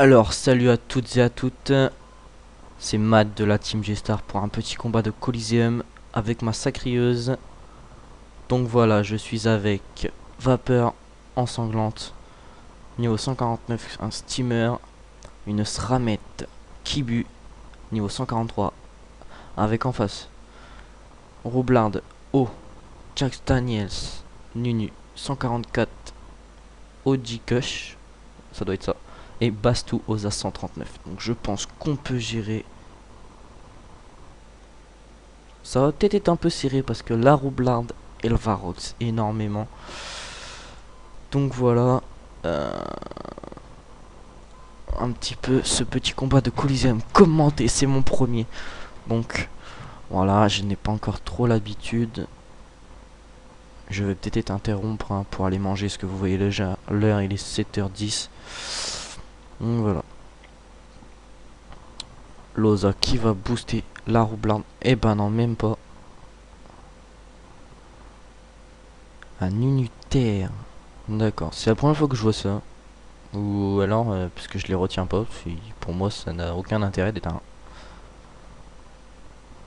Alors, salut à toutes et à toutes, c'est Matt de la Team G-Star pour un petit combat de Coliseum avec ma sacrieuse. Donc voilà, je suis avec Vapeur ensanglante, niveau 149, un steamer, une Sramet Kibu, niveau 143, avec en face Roublard O, Jack Daniels, Nunu, 144, Oji Kush, ça doit être ça, et Bastou Oza 139. Donc je pense qu'on peut gérer. Ça va peut-être être un peu serré parce que la roublarde, elle va rox énormément. Donc voilà. Un petit peu ce petit combat de Coliseum commenté, c'est mon premier. Donc voilà, je n'ai pas encore trop l'habitude. Je vais peut-être interrompre pour aller manger ce que vous voyez déjà. L'heure il est 7h10. Donc voilà. Loza qui va booster la roublarde. Eh ben non, même pas. Un unitaire. D'accord, c'est la première fois que je vois ça. Ou alors, parce que je les retiens pas, pour moi ça n'a aucun intérêt d'être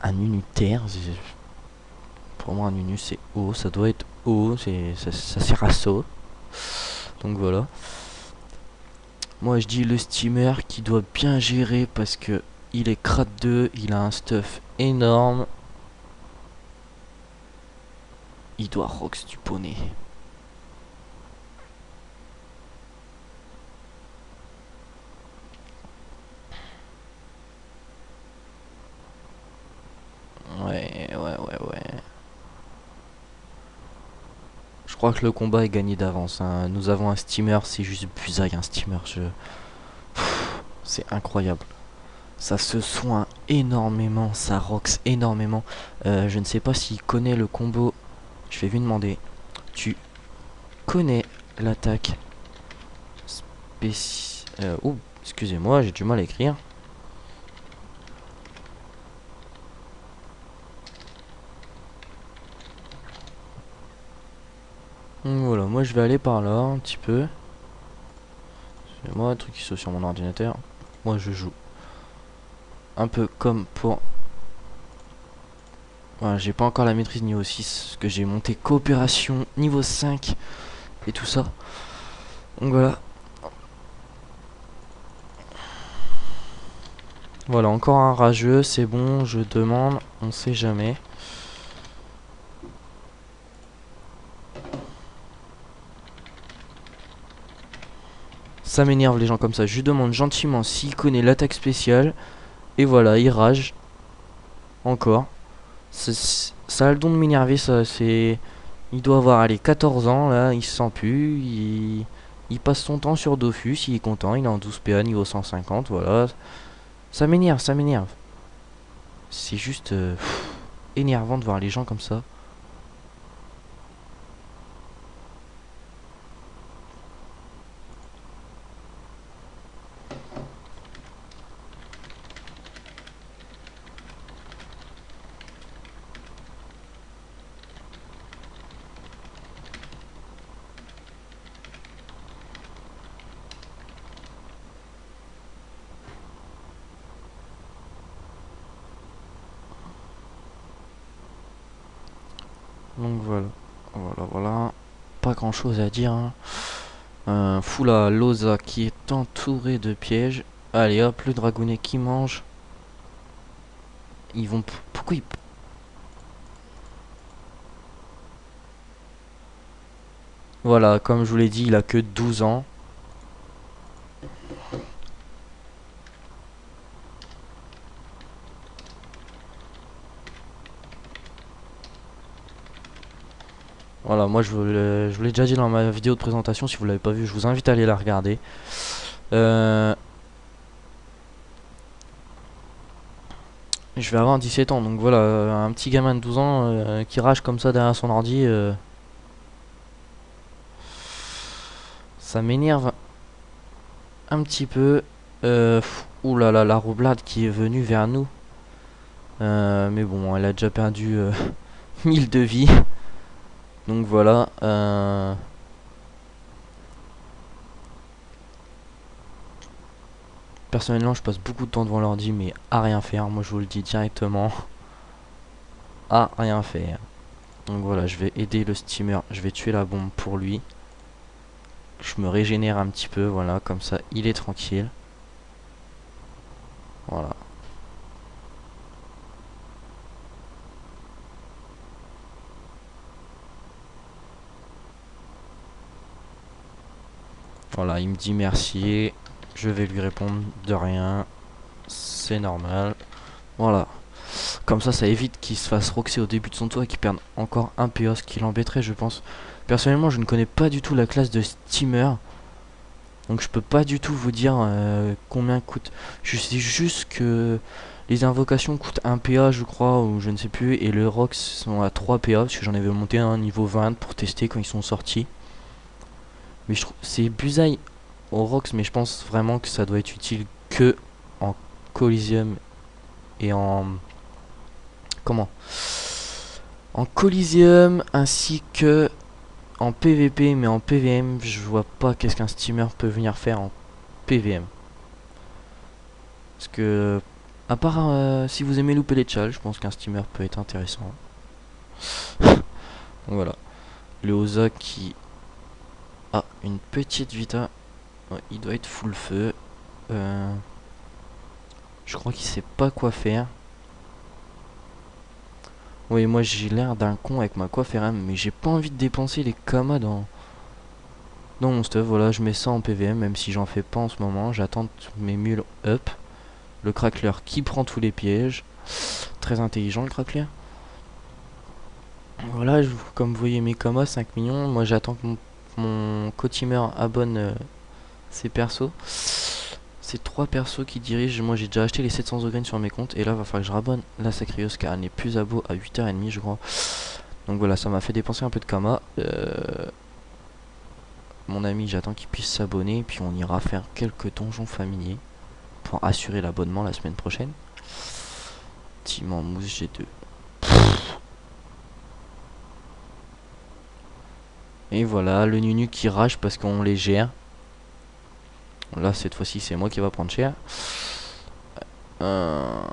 un unitaire. Pour moi un unu c'est haut, ça doit être haut, ça sert à ça. Donc voilà. Moi je dis le steamer qui doit bien gérer parce que il est crate 2, il a un stuff énorme. Il doit rox du poney. Ouais. Je crois que le combat est gagné d'avance, hein. Nous avons un steamer, c'est juste busaille un steamer. C'est incroyable. Ça se soigne énormément, ça rox énormément. Je ne sais pas s'il connaît le combo. Je vais lui demander. Tu connais l'attaque spéciale. Oh, excusez-moi, j'ai du mal à écrire. Voilà, moi je vais aller par là un petit peu. C'est moi, un truc qui saute sur mon ordinateur. Moi je joue un peu comme pour. Voilà, j'ai pas encore la maîtrise niveau 6, parce que j'ai monté coopération niveau 5 et tout ça. Donc voilà. Voilà, encore un rageux, c'est bon, je demande, on sait jamais. Ça m'énerve les gens comme ça, je lui demande gentiment s'il connaît l'attaque spéciale. Et voilà, il rage. Encore. Ça a le don de m'énerver, ça, c'est... Il doit avoir, allez, 14 ans, là, il se sent plus, il passe son temps sur Dofus, il est content, il est en 12 PA, niveau 150, voilà. Ça m'énerve, ça m'énerve. C'est juste énervant de voir les gens comme ça. Donc voilà. Pas grand chose à dire, hein. Fula Loza qui est entouré de pièges. Allez hop, le dragonnet qui mange. Ils vont... Pourquoi ils... Voilà, comme je vous l'ai dit, il a que 12 ans. Voilà, moi je vous l'ai déjà dit dans ma vidéo de présentation, si vous l'avez pas vu, je vous invite à aller la regarder. Je vais avoir 17 ans, donc voilà, un petit gamin de 12 ans qui rage comme ça derrière son ordi, ça m'énerve un petit peu. Ouh là là, la roublade qui est venue vers nous. Mais bon, elle a déjà perdu 1000 de vie. Donc voilà. Personnellement, je passe beaucoup de temps devant l'ordi, mais à rien faire. Moi, je vous le dis directement, à rien faire. Donc voilà, je vais aider le steamer. Je vais tuer la bombe pour lui. Je me régénère un petit peu, voilà, comme ça, il est tranquille. Voilà. Voilà, il me dit merci. Je vais lui répondre de rien. C'est normal. Voilà. Comme ça évite qu'il se fasse roxer au début de son tour et qu'il perde encore un PO, ce qui l'embêterait, je pense. Personnellement, je ne connais pas du tout la classe de steamer. Donc je peux pas du tout vous dire combien coûte. Je sais juste que les invocations coûtent 1 PA, je crois, ou je ne sais plus. Et le Rox sont à 3 PA, parce que j'en avais monté un niveau 20 pour tester quand ils sont sortis. Mais je trouve c'est Busaï au Rox, mais je pense vraiment que ça doit être utile que en Coliseum et en... Comment? En Coliseum ainsi que en PVP, mais en PVM, je vois pas qu'est-ce qu'un steamer peut venir faire en PVM. Parce que, à part si vous aimez louper les challenges, je pense qu'un steamer peut être intéressant. Donc voilà. Le Oza qui a une petite Vita. Ouais, il doit être full feu. Je crois qu'il sait pas quoi faire. Oui, moi j'ai l'air d'un con avec ma coiffe RM, mais j'ai pas envie de dépenser les kamas dans mon stuff. Voilà, je mets ça en PVM, même si j'en fais pas en ce moment. J'attends mes mules up. Le crackler qui prend tous les pièges. Très intelligent le crackler. Voilà, comme vous voyez mes kamas, 5 millions. Moi j'attends que mon co-teamer abonne ses persos. C'est 3 persos qui dirigent. Moi j'ai déjà acheté les 700 graines sur mes comptes. Et là va falloir que je rabonne la Sacrios car elle n'est plus à beau à 8h30 je crois. Donc voilà, ça m'a fait dépenser un peu de kama. Mon ami, j'attends qu'il puisse s'abonner. Puis on ira faire quelques donjons familiers pour assurer l'abonnement la semaine prochaine. Team en mousse G2. Et voilà, le Nunu qui rage parce qu'on les gère. Là, cette fois-ci, c'est moi qui va prendre cher. Là,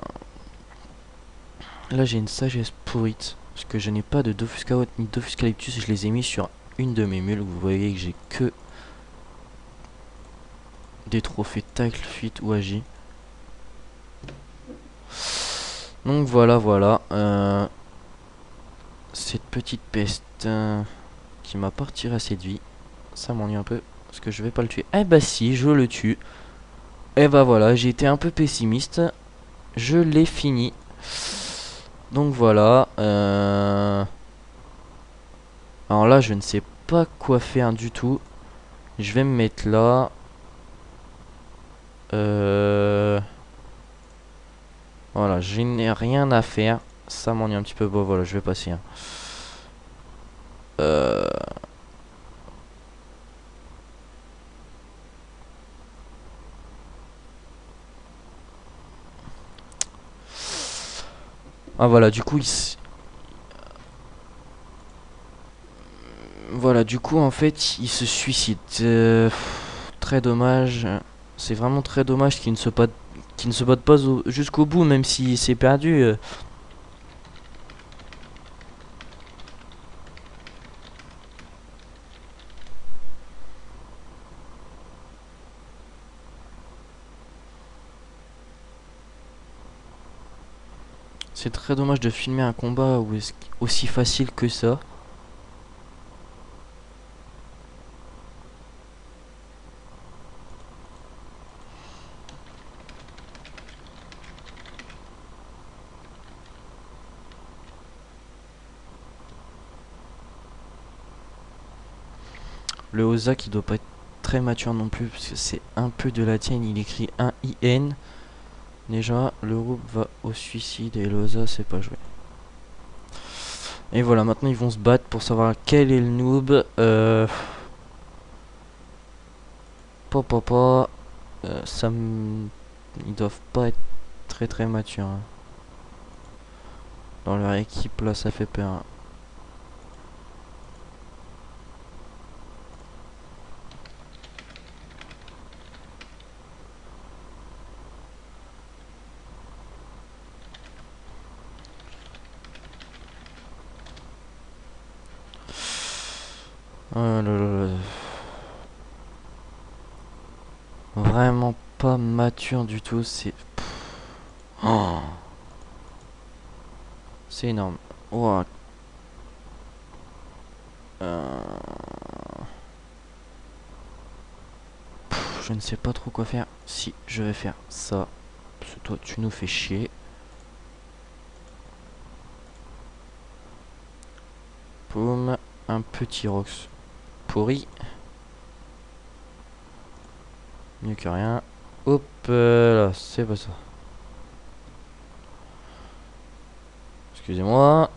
j'ai une sagesse pourrite. Parce que je n'ai pas de Dofuscaot ni Dofuscalyptus. Je les ai mis sur une de mes mules. Vous voyez que j'ai que des trophées tacle, fuite ou agi. Donc voilà. Cette petite peste qui m'a pas retiré assez de vie. Ça m'ennuie un peu. Parce que je vais pas le tuer. Eh bah si, je le tue. Et bah voilà, j'ai été un peu pessimiste. Je l'ai fini. Donc voilà. Alors là, je ne sais pas quoi faire du tout. Je vais me mettre là. Voilà, je n'ai rien à faire. Ça m'ennuie un petit peu. Bon voilà, je vais passer. Hein. Ah voilà, du coup, voilà, du coup, en fait, il se suicide. Très dommage. C'est vraiment très dommage qu'il ne se batte pas jusqu'au bout, même s'il s'est perdu. C'est très dommage de filmer un combat aussi facile que ça. Le Oza qui doit pas être très mature non plus, parce que c'est un peu de la tienne. Il écrit un IN. Déjà, le groupe va au suicide et le Oza c'est pas joué. Et voilà, maintenant ils vont se battre pour savoir quel est le noob. Papa. Ils doivent pas être très matures. Hein. Dans leur équipe, là, ça fait peur. Hein. Oh là là là. Vraiment pas mature du tout, c'est... Oh. C'est énorme. Wow. Je ne sais pas trop quoi faire. Si, je vais faire ça. Parce que toi, tu nous fais chier. Boum. Un petit rox pourri. Mieux que rien. Hop là, c'est pas ça. Excusez-moi.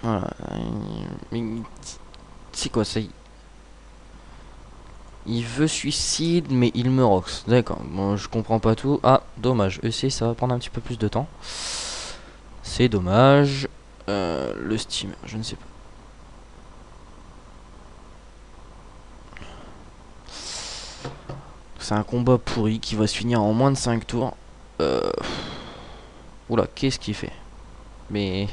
Voilà. Mais c'est quoi ça? Il veut suicide, mais il me rox. D'accord. Bon, je comprends pas tout. Ah, dommage. EC, ça va prendre un petit peu plus de temps. C'est dommage. Le Steam, je ne sais pas. C'est un combat pourri qui va se finir en moins de 5 tours. Oula, qu'est-ce qu'il fait? Mais...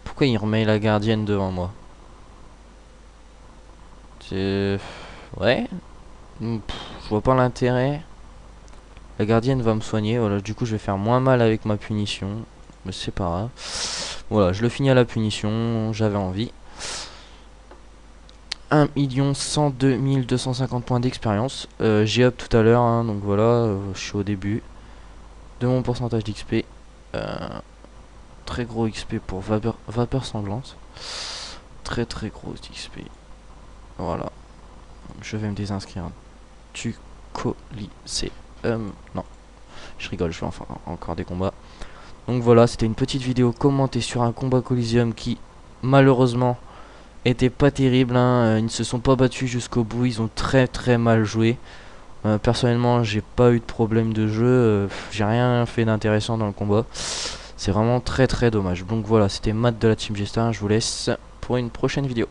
Pourquoi il remet la gardienne devant moi? C'est... Ouais. Je vois pas l'intérêt. La gardienne va me soigner. Voilà, du coup, je vais faire moins mal avec ma punition. Mais c'est pas grave. Voilà, je le finis à la punition. J'avais envie. 1 102 250 points d'expérience. J'ai up tout à l'heure, hein, donc voilà, je suis au début de mon pourcentage d'XP. Très gros XP pour vapeur sanglante. Très gros XP. Voilà. Je vais me désinscrire du Coliseum. Non, je rigole, je fais enfin encore des combats. Donc voilà, c'était une petite vidéo commentée sur un combat Coliseum qui, malheureusement, était pas terrible, hein. Ils ne se sont pas battus jusqu'au bout, ils ont très mal joué. Personnellement, j'ai pas eu de problème de jeu, j'ai rien fait d'intéressant dans le combat. C'est vraiment très dommage. Donc voilà, c'était Matt de la Team G-Star, je vous laisse pour une prochaine vidéo.